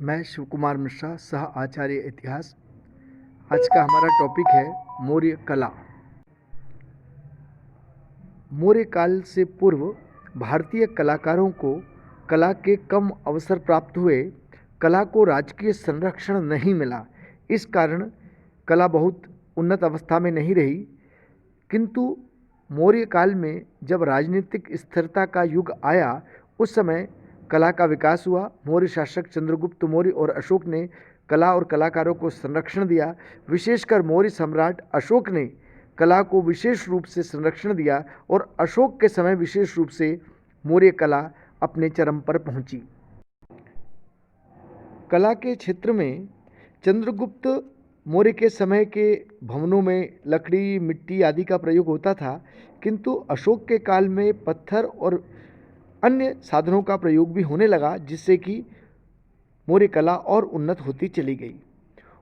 मैं शिव कुमार मिश्रा, सह आचार्य इतिहास। आज का हमारा टॉपिक है मौर्य कला। मौर्य काल से पूर्व भारतीय कलाकारों को कला के कम अवसर प्राप्त हुए। कला को राजकीय संरक्षण नहीं मिला, इस कारण कला बहुत उन्नत अवस्था में नहीं रही। किंतु मौर्य काल में जब राजनीतिक स्थिरता का युग आया, उस समय कला का विकास हुआ। मौर्य शासक चंद्रगुप्त मौर्य और अशोक ने कला और कलाकारों को संरक्षण दिया। विशेषकर मौर्य सम्राट अशोक ने कला को विशेष रूप से संरक्षण दिया और अशोक के समय विशेष रूप से मौर्य कला अपने चरम पर पहुंची। कला के क्षेत्र में चंद्रगुप्त मौर्य के समय के भवनों में लकड़ी, मिट्टी आदि का प्रयोग होता था, किंतु अशोक के काल में पत्थर और अन्य साधनों का प्रयोग भी होने लगा, जिससे कि मौर्य कला और उन्नत होती चली गई।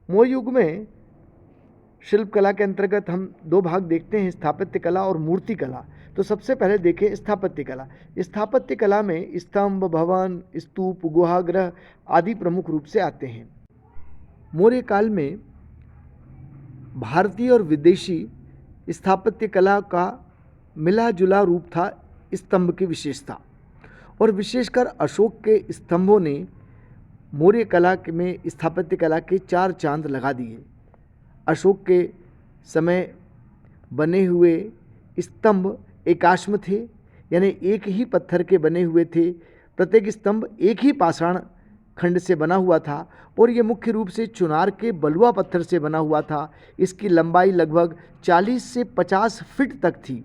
मौर्य युग में शिल्प कला के अंतर्गत हम दो भाग देखते हैं, स्थापत्य कला और मूर्ति कला। तो सबसे पहले देखें स्थापत्य कला। स्थापत्य कला में स्तंभ, भवन, स्तूप, गुहाग्रह आदि प्रमुख रूप से आते हैं। मौर्य काल में भारतीय और विदेशी स्थापत्य कला का मिला जुला रूप था स्तंभ की विशेषता, और विशेषकर अशोक के स्तंभों ने मौर्य कला में स्थापत्य कला के चार चांद लगा दिए। अशोक के समय बने हुए स्तंभ एकाश्म थे, यानी एक ही पत्थर के बने हुए थे। प्रत्येक स्तंभ एक ही पाषाण खंड से बना हुआ था और ये मुख्य रूप से चुनार के बलुआ पत्थर से बना हुआ था। इसकी लंबाई लगभग 40 से 50 फीट तक थी।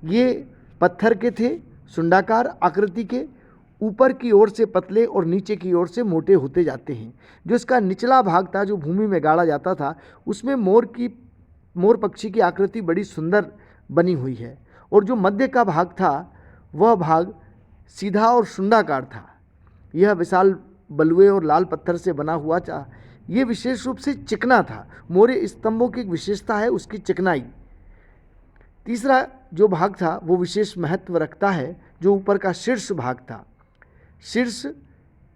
ये पत्थर के थे, सुंडाकार आकृति के, ऊपर की ओर से पतले और नीचे की ओर से मोटे होते जाते हैं। जो इसका निचला भाग था, जो भूमि में गाड़ा जाता था, उसमें मोर पक्षी की आकृति बड़ी सुंदर बनी हुई है, और जो मध्य का भाग था वह भाग सीधा और शुंडाकार था। यह विशाल बलुए और लाल पत्थर से बना हुआ था। ये विशेष रूप से चिकना था। मौर्य स्तंभों की एक विशेषता है उसकी चिकनाई। तीसरा जो भाग था वो विशेष महत्व रखता है, जो ऊपर का शीर्ष भाग था। शीर्ष,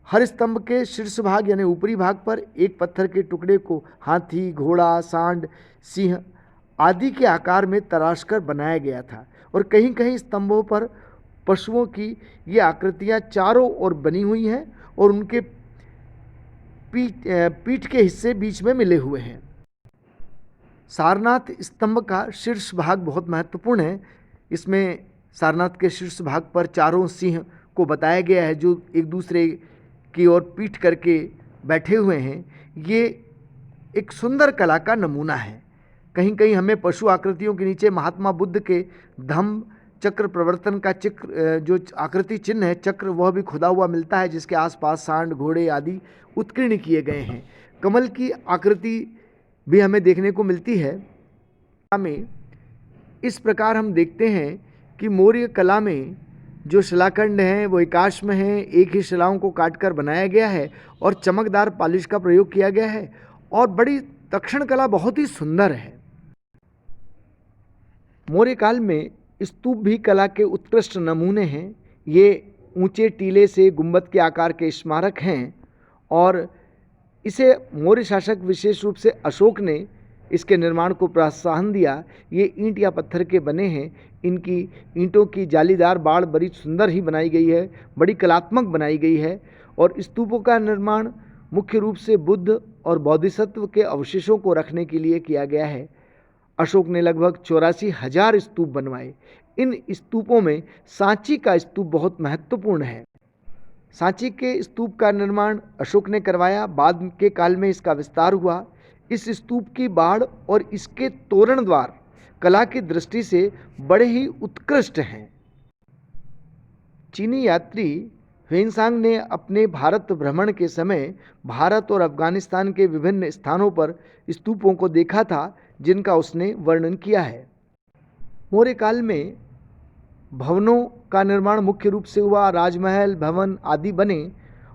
हर स्तंभ के शीर्ष भाग यानी ऊपरी भाग पर एक पत्थर के टुकड़े को हाथी, घोड़ा, सांड, सिंह आदि के आकार में तराशकर बनाया गया था, और कहीं कहीं स्तंभों पर पशुओं की ये आकृतियाँ चारों ओर बनी हुई हैं और उनके पीठ के हिस्से बीच में मिले हुए हैं। सारनाथ स्तंभ का शीर्ष भाग बहुत महत्वपूर्ण है। इसमें सारनाथ के शीर्ष भाग पर चारों सिंह को बताया गया है, जो एक दूसरे की ओर पीठ करके बैठे हुए हैं। ये एक सुंदर कला का नमूना है। कहीं कहीं हमें पशु आकृतियों के नीचे महात्मा बुद्ध के धम्म चक्र प्रवर्तन का चक्र, जो आकृति चिन्ह है चक्र, वह भी खुदा हुआ मिलता है, जिसके आसपास सांड, घोड़े आदि उत्कीर्ण किए गए हैं। कमल की आकृति भी हमें देखने को मिलती है। में इस प्रकार हम देखते हैं कि मौर्य कला में जो शिलाखंड हैं वो एकाश्म हैं, एक ही शिलाओं को काटकर बनाया गया है और चमकदार पॉलिश का प्रयोग किया गया है, और बड़ी तक्षण कला बहुत ही सुंदर है। मौर्य काल में स्तूप भी कला के उत्कृष्ट नमूने हैं। ये ऊंचे टीले से गुंबद के आकार के स्मारक हैं, और इसे मौर्य शासक विशेष रूप से अशोक ने इसके निर्माण को प्रोत्साहन दिया। ये ईंट या पत्थर के बने हैं। इनकी ईंटों की जालीदार बाड़ बड़ी सुंदर ही बनाई गई है, बड़ी कलात्मक बनाई गई है, और स्तूपों का निर्माण मुख्य रूप से बुद्ध और बोधिसत्व के अवशेषों को रखने के लिए किया गया है। अशोक ने लगभग 84,000 स्तूप बनवाए। इन स्तूपों में सांची का स्तूप बहुत महत्वपूर्ण है। सांची के स्तूप का निर्माण अशोक ने करवाया। बाद के काल में इसका विस्तार हुआ। इस स्तूप की बाड़ और इसके तोरण द्वार कला की दृष्टि से बड़े ही उत्कृष्ट हैं। चीनी यात्री ह्वेनसांग ने अपने भारत भ्रमण के समय भारत और अफगानिस्तान के विभिन्न स्थानों पर स्तूपों को देखा था, जिनका उसने वर्णन किया है। मौर्य काल में भवनों का निर्माण मुख्य रूप से हुआ। राजमहल, भवन आदि बने,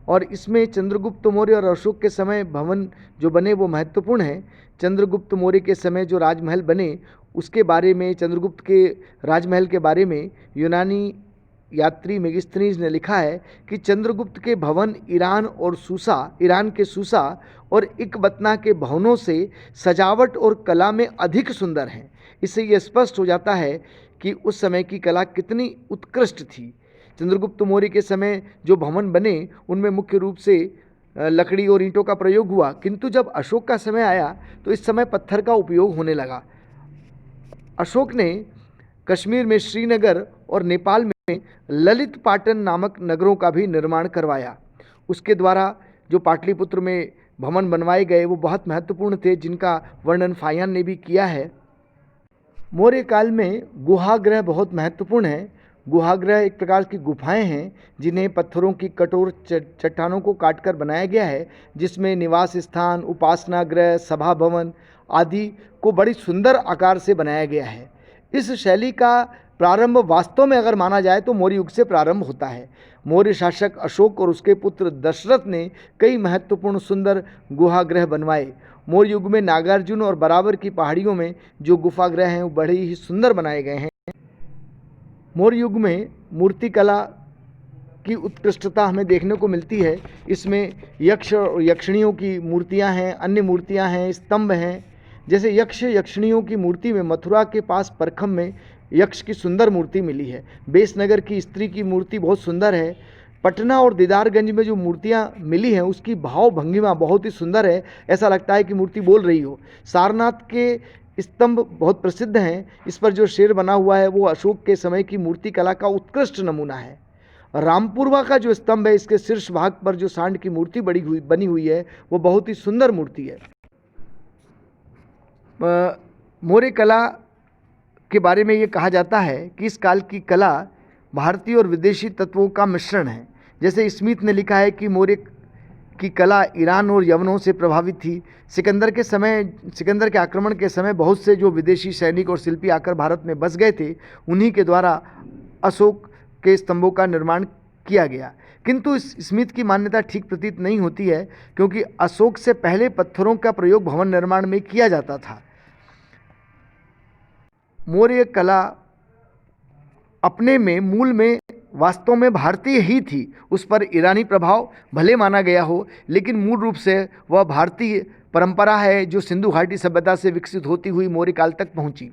और इसमें चंद्रगुप्त मौर्य और अशोक के समय भवन जो बने वो महत्वपूर्ण है। चंद्रगुप्त मौर्य के समय जो राजमहल बने उसके बारे में, चंद्रगुप्त के राजमहल के बारे में यूनानी यात्री मेगिस्तीनीज ने लिखा है कि चंद्रगुप्त के भवन ईरान के सूसा और इकबतना के भवनों से सजावट और कला में अधिक सुंदर हैं। इससे यह स्पष्ट हो जाता है कि उस समय की कला कितनी उत्कृष्ट थी। चंद्रगुप्त मौर्य के समय जो भवन बने उनमें मुख्य रूप से लकड़ी और ईंटों का प्रयोग हुआ, किंतु जब अशोक का समय आया तो इस समय पत्थर का उपयोग होने लगा। अशोक ने कश्मीर में श्रीनगर और नेपाल में ललित पाटन नामक नगरों का भी निर्माण करवाया। उसके द्वारा जो पाटलिपुत्र में भवन बनवाए गए वो बहुत महत्वपूर्ण थे, जिनका वर्णन फाहियान ने भी किया है। मौर्य काल में गुहागृह बहुत महत्वपूर्ण है। गुहागृह एक प्रकार की गुफाएं हैं जिन्हें पत्थरों की कठोर चट्टानों को काटकर बनाया गया है, जिसमें निवास स्थान, उपासना गृह, सभा भवन आदि को बड़ी सुंदर आकार से बनाया गया है। इस शैली का प्रारंभ वास्तव में अगर माना जाए तो मौर्य युग से प्रारंभ होता है। मौर्य शासक अशोक और उसके पुत्र दशरथ ने कई महत्वपूर्ण सुंदर गुहागृह बनवाए। मौर्य युग में नागार्जुन और बराबर की पहाड़ियों में जो गुफागृह हैं वो बड़े ही सुंदर बनाए गए हैं। मौर्य युग में मूर्ति कला की उत्कृष्टता हमें देखने को मिलती है। इसमें यक्ष और यक्षिणियों की मूर्तियां हैं, अन्य मूर्तियां हैं, स्तंभ हैं। जैसे यक्ष यक्षिणियों की मूर्ति में मथुरा के पास परखम में यक्ष की सुंदर मूर्ति मिली है। बेसनगर की स्त्री की मूर्ति बहुत सुंदर है। पटना और दीदारगंज में जो मूर्तियां मिली हैं उसकी भाव भंगिमा बहुत ही सुंदर है, ऐसा लगता है कि मूर्ति बोल रही हो। सारनाथ के स्तंभ बहुत प्रसिद्ध हैं। इस पर जो शेर बना हुआ है वो अशोक के समय की मूर्ति कला का उत्कृष्ट नमूना है। रामपुरवा का जो स्तंभ है, इसके शीर्ष भाग पर जो सांड की मूर्ति बनी हुई है वो बहुत ही सुंदर मूर्ति है। मौर्य कला के बारे में ये कहा जाता है कि इस काल की कला भारतीय और विदेशी तत्वों का मिश्रण है। जैसे स्मिथ ने लिखा है कि मौर्य की कला ईरान और यवनों से प्रभावित थी। सिकंदर के आक्रमण के समय बहुत से जो विदेशी सैनिक और शिल्पी आकर भारत में बस गए थे, उन्हीं के द्वारा अशोक के स्तंभों का निर्माण किया गया। किंतु इस स्मिथ की मान्यता ठीक प्रतीत नहीं होती है, क्योंकि अशोक से पहले पत्थरों का प्रयोग भवन निर्माण में किया जाता था। मौर्य कला अपने में मूल में वास्तव में भारतीय ही थी। उस पर ईरानी प्रभाव भले माना गया हो, लेकिन मूल रूप से वह भारतीय परंपरा है जो सिंधु घाटी सभ्यता से विकसित होती हुई मौर्य काल तक पहुंची।